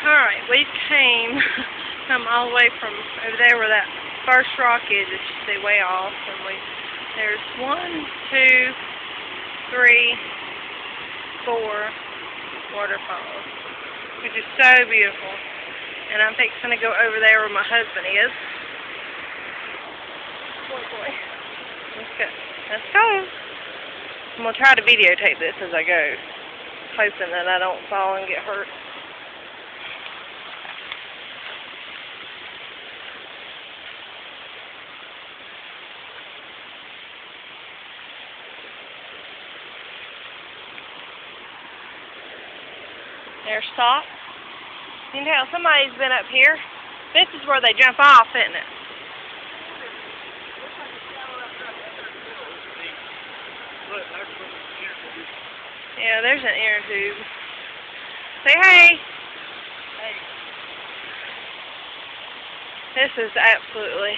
Alright, we come all the way from over there where that first rock is that you see way off, and there's 1, 2, 3, 4 waterfalls, which is so beautiful. And I'm fixing to go over there where my husband is. Boy. Let's go. Let's go. I'm going to try to videotape this as I go, hoping that I don't fall and get hurt. There's stop. You can tell somebody's been up here. This is where they jump off, isn't it? Yeah, there's an inner tube. Say hey. Hey. This is absolutely.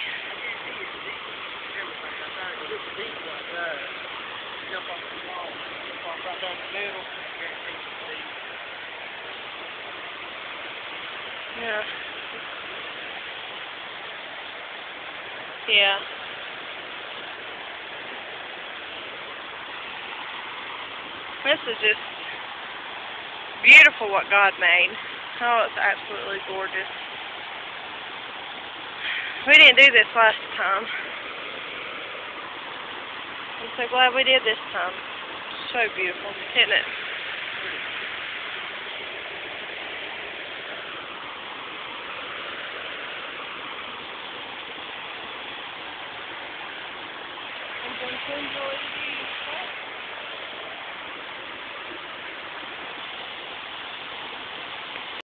Yeah. Yeah. This is just beautiful what God made. Oh, it's absolutely gorgeous. We didn't do this last time. I'm so glad we did this time. So beautiful, isn't it?